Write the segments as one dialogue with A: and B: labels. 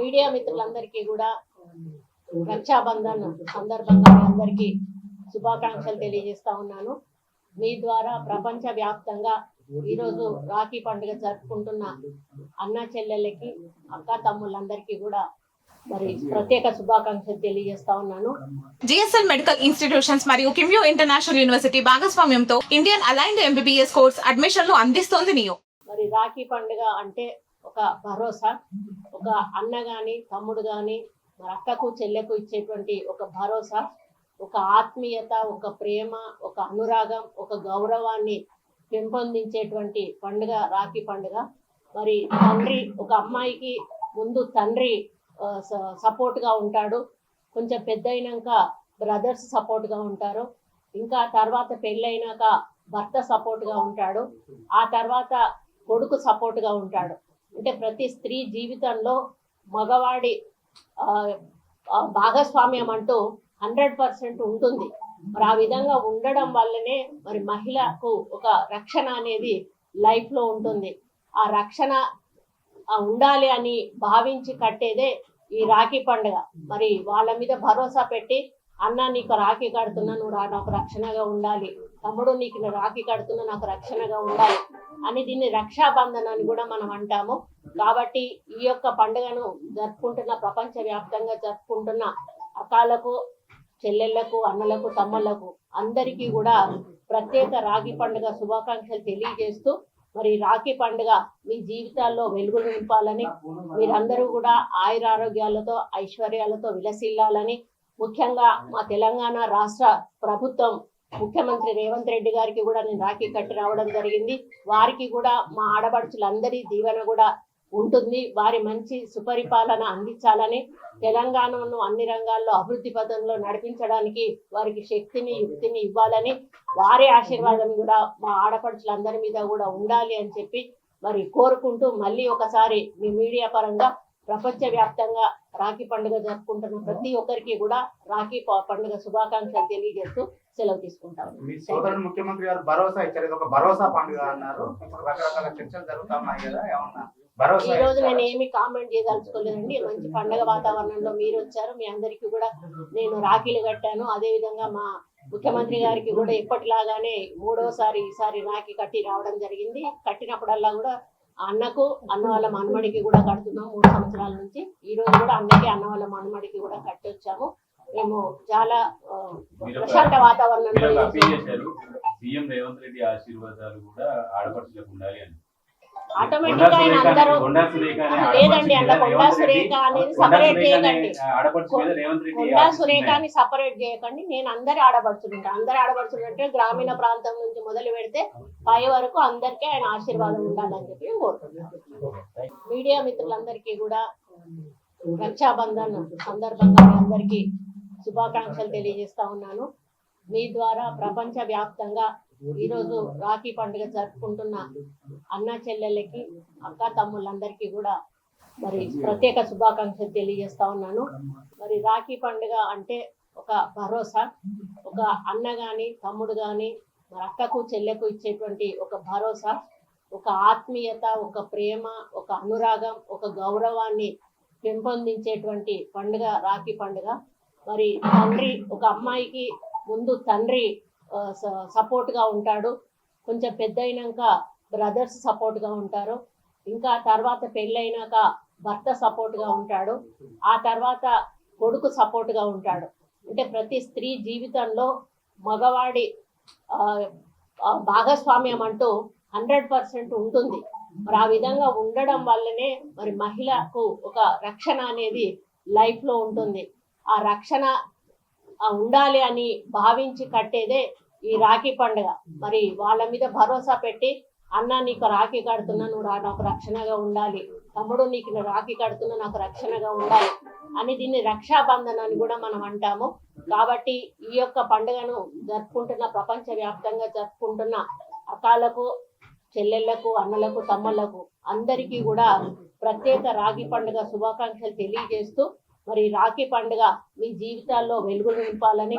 A: Media మిత్రులందరికీ కూడా రక్షాబంధన్ సందర్భంగా మీ అందరికీ శుభాకాంక్షలు తెలియజేస్తా ఉన్నాను. మీ ద్వారా ప్రపంచ వ్యాప్తంగా ఈరోజు రాఖీ పండుగ జరుపుకుంటున్న అన్న చెల్లెళ్ళకి, అక్క తమ్ముళ్ళందరికీ కూడా మరి ప్రత్యేక శుభాకాంక్షలు తెలియజేస్తా ఉన్నాను.
B: జిఎస్ఎల్ మెడికల్ ఇన్స్టిట్యూషన్స్ మరియు కిమ్యూ ఇంటర్నేషనల్ యూనివర్సిటీ భాగస్వామ్యంతో ఇండియన్ అలైన్డ్ ఎంబీబీఎస్ కోర్స్ అడ్మిషన్లు అందిస్తోంది నియో.
A: మరి రాఖీ పండుగ అంటే ఒక భరోసా, ఒక అన్న గాని తమ్ముడు గాని మరి అక్కకు చెల్లెకు ఇచ్చేటువంటి ఒక భరోసా, ఒక ఆత్మీయత, ఒక ప్రేమ, ఒక అనురాగం, ఒక గౌరవాన్ని పెంపొందించేటువంటి పండుగ రాఖీ పండుగ. మరి తండ్రి, ఒక అమ్మాయికి ముందు తండ్రి సపోర్ట్ గా ఉంటాడు, కొంచెం పెద్ద అయినాక బ్రదర్స్ సపోర్ట్ గా ఉంటారు, ఇంకా తర్వాత పెళ్ళైనాక భర్త సపోర్ట్ గా ఉంటాడు, ఆ తర్వాత కొడుకు సపోర్ట్ గా ఉంటాడు. అంటే ప్రతి స్త్రీ జీవితంలో మగవాడి భాగస్వామ్యం అంటూ 100% ఉంటుంది. మరి ఆ విధంగా ఉండడం వల్లనే మరి మహిళకు ఒక రక్షణ అనేది లైఫ్ లో ఉంటుంది. ఆ రక్షణ ఉండాలి అని భావించి కట్టేదే ఈ రాఖీ పండుగ. మరి వాళ్ళ మీద భరోసా పెట్టి, అన్న నీకు రాఖీ కడుతున్నా, నువ్వు నాకు రక్షణగా ఉండాలి, తమ్ముడు నీకు రాఖీ కడుతున్నా నాకు రక్షణగా ఉండాలి అని దీన్ని రక్షాబంధన్ అని కూడా మనం అంటాము. కాబట్టి ఈ యొక్క పండుగను జరుపుకుంటున్న, ప్రపంచ వ్యాప్తంగా జరుపుకుంటున్న అకాలకు, చెల్లెళ్లకు, అన్నలకు, తమ్ముళ్లకు అందరికీ కూడా ప్రత్యేక రాఖీ పండుగ శుభాకాంక్షలు తెలియజేస్తూ, మరి రాఖీ పండుగ మీ జీవితాల్లో వెలుగులు నింపాలని, మీరందరూ కూడా ఆయురారోగ్యాలతో ఐశ్వర్యాలతో విలసిల్లాలని, ముఖ్యంగా మా తెలంగాణ రాష్ట్ర ప్రభుత్వం ముఖ్యమంత్రి రేవంత్ రెడ్డి గారికి కూడా నేను రాఖీ కట్టి రావడం జరిగింది. వారికి కూడా మా ఆడపడుచులందరి దీవెన కూడా ఉంటుంది. వారి మంచి సుపరిపాలన అందించాలని, తెలంగాణను అన్ని రంగాల్లో అభివృద్ధి పథంలో నడిపించడానికి వారికి శక్తిని, యుక్తిని ఇవ్వాలని, వారి ఆశీర్వాదం కూడా మా ఆడపడుచులందరి మీద కూడా ఉండాలి అని చెప్పి మరి కోరుకుంటూ, మళ్ళీ ఒకసారి మీ మీడియా పరంగా ప్రపంచ వ్యాప్తంగా రాఖీ పండుగ జరుపుకుంటున్న ప్రతి ఒక్కరికి కూడా రాఖీ పండుగ శుభాకాంక్షలు తెలియజేస్తూ సెలవు తీసుకుంటాం.
C: ముఖ్యమంత్రి గారు భరోసా ఇచ్చారు, ఇది ఒక భరోసా పండుగ అన్నారు. రకరకాల చర్చలు జరుగుతున్నాయి కదా, ఏమన్నా
A: ఈ రోజు నేను ఏమి కామెంట్ చేయదలుచుకోలేదండి. మంచి పండుగ వాతావరణంలో మీరు వచ్చారు, మీ అందరికీ కూడా నేను రాఖీలు కట్టాను. అదే విధంగా మా ముఖ్యమంత్రి గారికి కూడా ఎప్పటిలాగానే మూడోసారి ఈసారి రాఖీ కట్టి రావడం జరిగింది. కట్టినప్పుడల్లా కూడా అన్నకు, అన్న వాళ్ళ మనమడికి కూడా కడుతున్నాం 3 సంవత్సరాల నుంచి. ఈ రోజు కూడా అన్నకి, అన్న వాళ్ళ మనమడికి కూడా కట్టి వచ్చాము. మేము చాలా ప్రశాంత వాతావరణంలో
D: సీఎం రేవంత్ రెడ్డి ఆశీర్వాదాలు కూడా ఆడపడుచులకు ఉండాలి అని
A: ఆటోమేటిక్ గా ఆయన అందరూ లేదండి, అలా కొండా సురేఖ అనేది సపరేట్ చేయకండి, కొండా సురేఖ అని సపరేట్ చేయకండి. నేను అందరి ఆడపడుచులు ఉంటాను. అందరి ఆడపడుచులు అంటే గ్రామీణ ప్రాంతం నుంచి మొదలు పెడితే పై వరకు అందరికీ ఆయన ఆశీర్వాదం ఉండాలని చెప్పి నేను కోరుకుంటున్నాను. మీడియా మిత్రులందరికీ కూడా రక్షాబంధన్ సందర్భంగా మీ అందరికీ శుభాకాంక్షలు తెలియజేస్తా ఉన్నాను. మీ ద్వారా ప్రపంచ వ్యాప్తంగా ఈరోజు రాఖీ పండుగ జరుపుకుంటున్న అన్న చెల్లెళ్ళకి, అక్క తమ్ముళ్ళందరికీ కూడా మరి ప్రత్యేక శుభాకాంక్షలు తెలియజేస్తా ఉన్నాను. మరి రాఖీ పండుగ అంటే ఒక భరోసా, ఒక అన్న గాని తమ్ముడు గాని మరి అక్కకు చెల్లెకు ఇచ్చేటువంటి ఒక భరోసా, ఒక ఆత్మీయత, ఒక ప్రేమ, ఒక అనురాగం, ఒక గౌరవాన్ని పెంపొందించేటువంటి పండుగ రాఖీ పండుగ. మరి తండ్రి, ఒక అమ్మాయికి ముందు తండ్రి సపోర్ట్ గా ఉంటాడు, కొంచెం పెద్ద అయినాక బ్రదర్స్ సపోర్ట్ గా ఉంటారు, ఇంకా తర్వాత పెళ్ళైనాక భర్త సపోర్ట్ గా ఉంటాడు, ఆ తర్వాత కొడుకు సపోర్ట్ గా ఉంటాడు. అంటే ప్రతి స్త్రీ జీవితంలో మగవాడి భాగస్వామ్యం అంటూ 100% ఉంటుంది. మరి ఆ విధంగా ఉండడం వల్లనే మరి మహిళకు ఒక రక్షణ అనేది లైఫ్ లో ఉంటుంది. ఆ రక్షణ ఉండాలి అని భావించి కట్టేదే ఈ రాఖీ పండుగ. మరి వాళ్ళ మీద భరోసా పెట్టి, అన్న నీకు రాఖీ కడుతున్నా, నువ్వు నాకు రక్షణగా ఉండాలి, తమ్ముడు నీకు రాఖీ కడుతున్నా నాకు రక్షణగా ఉండాలి అని దీన్ని రక్షాబంధన్ అని కూడా మనం అంటాము. కాబట్టి ఈ యొక్క పండుగను జరుపుకుంటున్న, ప్రపంచ వ్యాప్తంగా జరుపుకుంటున్న అకాలకు, చెల్లెళ్లకు, అన్నలకు, తమ్ముళ్లకు అందరికీ కూడా ప్రత్యేక రాఖీ పండుగ శుభాకాంక్షలు తెలియజేస్తూ, మరి రాఖీ పండుగ మీ జీవితాల్లో వెలుగులు నింపాలని,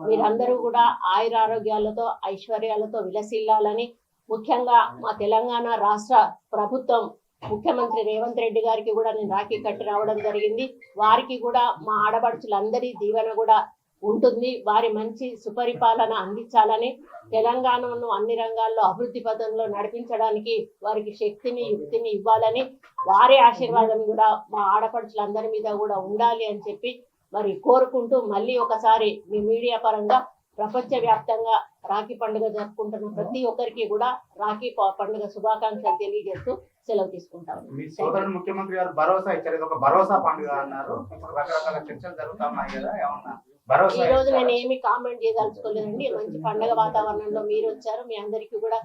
A: మీరందరూ కూడా ఆయురారోగ్యాలతో ఐశ్వర్యాలతో విలసిల్లాలని, ముఖ్యంగా మా తెలంగాణ రాష్ట్ర ప్రభుత్వం ముఖ్యమంత్రి రేవంత్ రెడ్డి గారికి కూడా నేను రాఖీ కట్టి రావడం జరిగింది. వారికి కూడా మా ఆడపడుచులందరి దీవెన కూడా ఉంటుంది. వారి మంచి సుపరిపాలన అందించాలని, తెలంగాణను అన్ని రంగాల్లో అభివృద్ధి పథంలో నడిపించడానికి వారికి శక్తిని యుక్తిని ఇవ్వాలని, వారి ఆశీర్వాదం కూడా మా ఆడపడుచులందరి మీద కూడా ఉండాలి అని చెప్పి మరి కోరుకుంటూ మళ్ళీ ఒకసారి మీ మీడియా పరంగా ప్రపంచవ్యాప్తంగా రాఖీ పండుగ జరుపుకుంటున్న ప్రతి ఒక్కరికి కూడా రాఖీ పండుగ శుభాకాంక్షలు తెలియజేస్తూ సెలవు తీసుకుంటాం.
C: మీ సోదరుడు ముఖ్యమంత్రి గారు భరోసా ఇచ్చారు, ఇది ఒక భరోసా పండుగ అన్నారు. ఇప్పుడు రకరకాల చర్చలు జరుగుతున్నాయి కదా, ఏమన్నా భరోసా
A: ఈ రోజు
C: ఇచ్చారా?
A: నేను ఏమి కామెంట్ చేయదలుచుకోలేదండి. మంచి పండుగ వాతావరణంలో మీరు వచ్చారు, మీ అందరికీ కూడా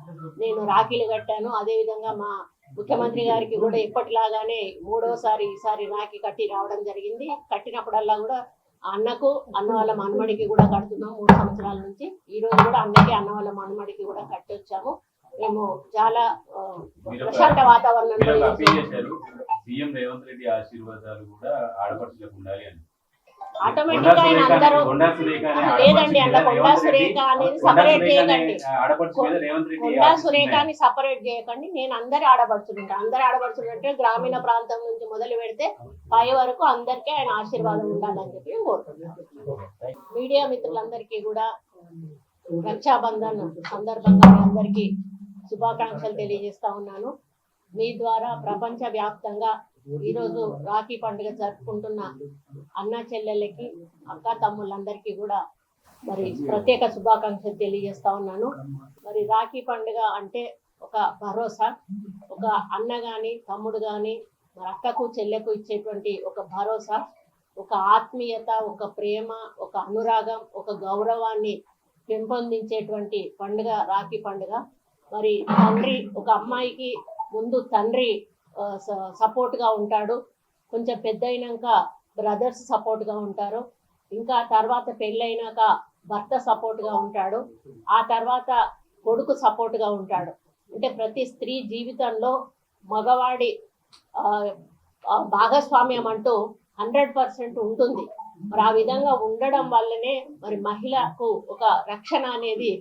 A: నేను రాఖీలు కట్టాను. అదే విధంగా మా ముఖ్యమంత్రి గారికి కూడా ఎప్పటిలాగానే మూడోసారి ఈసారి రాఖీ కట్టి రావడం జరిగింది. కట్టినప్పుడల్లా కూడా అన్నకు అన్న వాళ్ళ మనమడికి కూడా కడుతున్నాం 3 సంవత్సరాల నుంచి. ఈ రోజు కూడా అన్నకి అన్న వాళ్ళ మనమడికి కూడా కట్టి వచ్చాము. మేము చాలా ప్రశాంత వాతావరణంలో
D: మీరు అప్పీల్ చేశారు, సీఎం రేవంత్ రెడ్డి ఆశీర్వాదాలు కూడా ఆడపడుచులకు ఉండాలి అని.
A: ఆటోమేటిక్ గా ఆయన అందరూ లేదండి, అట్లా కొండా సురేఖ అనేది సపరేట్ చేయకండి. కొండా సురేఖ అని సపరేట్ చేయకండి. నేను అందరి ఆడపడుచుంటా. అందరి ఆడపడుచులు అంటే గ్రామీణ ప్రాంతం నుంచి మొదలు పెడితే పై వరకు అందరికీ ఆయన ఆశీర్వాదం ఉండాలని చెప్పి నేను కోరుకుంటున్నాను. మీడియా మిత్రులందరికీ కూడా రక్షాబంధన్ సందర్భంగా మీ అందరికీ శుభాకాంక్షలు తెలియజేస్తా ఉన్నాను. మీ ద్వారా ప్రపంచ వ్యాప్తంగా ఈరోజు రాఖీ పండుగ జరుపుకుంటున్న అన్న చెల్లెళ్ళకి, అక్క తమ్ముళ్ళందరికీ కూడా మరి ప్రత్యేక శుభాకాంక్షలు తెలియజేస్తా ఉన్నాను. మరి రాఖీ పండుగ అంటే ఒక భరోసా, ఒక అన్న గాని తమ్ముడు గాని మరి అక్కకు చెల్లెకు ఇచ్చేటువంటి ఒక భరోసా, ఒక ఆత్మీయత, ఒక ప్రేమ, ఒక అనురాగం, ఒక గౌరవాన్ని పెంపొందించేటువంటి పండుగ రాఖీ పండుగ. మరి తండ్రి, ఒక అమ్మాయికి ముందు తండ్రి సపోర్ట్ గా ఉంటాడు, కొంచెం పెద్ద అయినాక బ్రదర్స్ సపోర్ట్ గా ఉంటారు, ఇంకా తర్వాత పెళ్ళైనాక భర్త సపోర్ట్ గా ఉంటాడు, ఆ తర్వాత కొడుకు సపోర్ట్ గా ఉంటాడు. అంటే ప్రతి స్త్రీ జీవితంలో మగవాడి భాగస్వామ్యం అంటూ 100% ఉంటుంది. మరి ఆ విధంగా ఉండడం వల్లనే మరి మహిళకు ఒక రక్షణ అనేది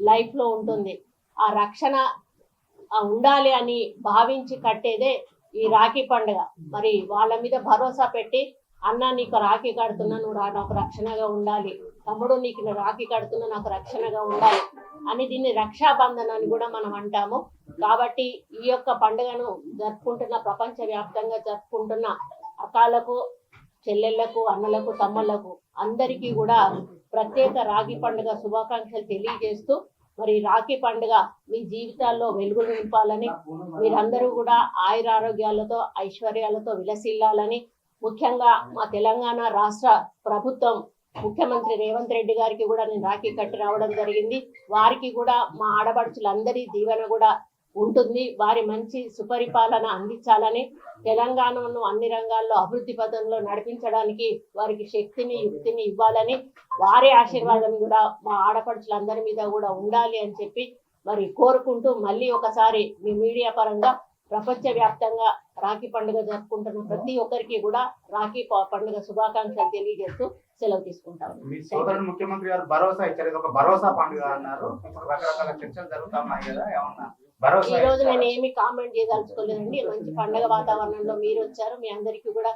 A: లైఫ్ లో ఉంటుంది. ఆ రక్షణ ఉండాలి అని భావించి కట్టేదే ఈ రాఖీ పండుగ. మరి వాళ్ళ మీద భరోసా పెట్టి, అన్న నీకు రాఖీ కడుతున్నా, నువ్వు నాకు రక్షణగా ఉండాలి, తమ్ముడు నీకు రాఖీ కడుతున్నా నాకు రక్షణగా ఉండాలి అని దీన్ని రక్షాబంధన్ అని కూడా మనం అంటాము. కాబట్టి ఈ యొక్క పండుగను జరుపుకుంటున్న, ప్రపంచ వ్యాప్తంగా జరుపుకుంటున్న అక్కలకు, చెల్లెళ్లకు, అన్నలకు, తమ్ముళ్లకు అందరికీ కూడా ప్రత్యేక రాఖీ పండుగ శుభాకాంక్షలు తెలియజేస్తూ, మరి రాఖీ పండుగ మీ జీవితాల్లో వెలుగులు నింపాలని, మీరందరూ కూడా ఆయురారోగ్యాలతో ఐశ్వర్యాలతో విలసిల్లాలని, ముఖ్యంగా మా తెలంగాణ రాష్ట్ర ప్రభుత్వం ముఖ్యమంత్రి రేవంత్ రెడ్డి గారికి కూడా నేను రాఖీ కట్టి రావడం జరిగింది. వారికి కూడా మా ఆడపడుచులందరి దీవెన కూడా ఉంటుంది. వారి మంచి సుపరిపాలన అందించాలని, తెలంగాణను అన్ని రంగాల్లో అభివృద్ధి పథంలో నడిపించడానికి వారికి శక్తిని యుక్తిని ఇవ్వాలని, వారి ఆశీర్వాదం కూడా మా ఆడపడుచులందరి మీద కూడా ఉండాలి అని చెప్పి మరి కోరుకుంటూ మళ్ళీ ఒకసారి మీ మీడియా పరంగా ప్రపంచవ్యాప్తంగా రాఖీ పండుగ జరుపుకుంటున్న ప్రతి ఒక్కరికి కూడా రాఖీ పండుగ శుభాకాంక్షలు తెలియజేస్తూ సెలవు తీసుకుంటాం.
C: మీ సోదరుడు ముఖ్యమంత్రి గారు భరోసా ఇచ్చారు, ఇది ఒక భరోసా పండుగ అన్నారు. ఇప్పుడు రకరకాల చర్చలు జరుగుతున్నాయి కదా, ఏమన్నా భరోసా
A: ఈ రోజు
C: ఇచ్చారా?
A: నేను ఏమి కామెంట్ చేయదలుచుకోలేదండి. మంచి పండుగ వాతావరణంలో మీరు వచ్చారు, మీ అందరికీ కూడా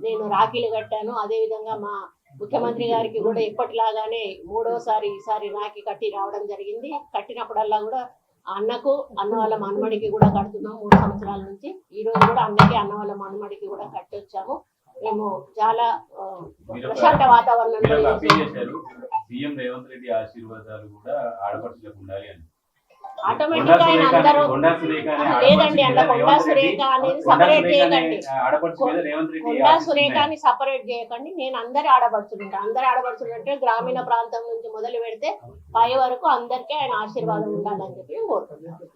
A: నేను రాఖీలు కట్టాను. అదే విధంగా మా ముఖ్యమంత్రి గారికి కూడా ఎప్పటిలాగానే మూడోసారి ఈసారి రాఖీ కట్టి రావడం జరిగింది. కట్టినప్పుడల్లా కూడా అన్నకు అన్న వాళ్ళ మనమడికి కూడా కడుతున్నాం 3 సంవత్సరాల నుంచి. ఈ రోజు కూడా అన్నకి అన్న వాళ్ళ మనమడికి కూడా కట్టి వచ్చాము. మేము చాలా ప్రశాంత వాతావరణంలో
D: మీరు అప్పీల్ చేశారు, సీఎం రేవంత్ రెడ్డి ఆశీర్వాదాలు కూడా ఆడపడుచులకు ఉండాలి అని.
A: ఆటోమేటిక్ గా ఆయన అందరూ లేదండి, అట్లా కొండా సురేఖ అనేది సపరేట్ చేయకండి. కొండా సురేఖ అని సపరేట్ చేయకండి. నేను అందరి ఆడపడుచుంటా. అందరి ఆడపడుచులు అంటే గ్రామీణ ప్రాంతం నుంచి మొదలు పెడితే పై వరకు అందరికీ ఆయన ఆశీర్వాదం ఉండాలని చెప్పి కోరుకుంటున్నాను.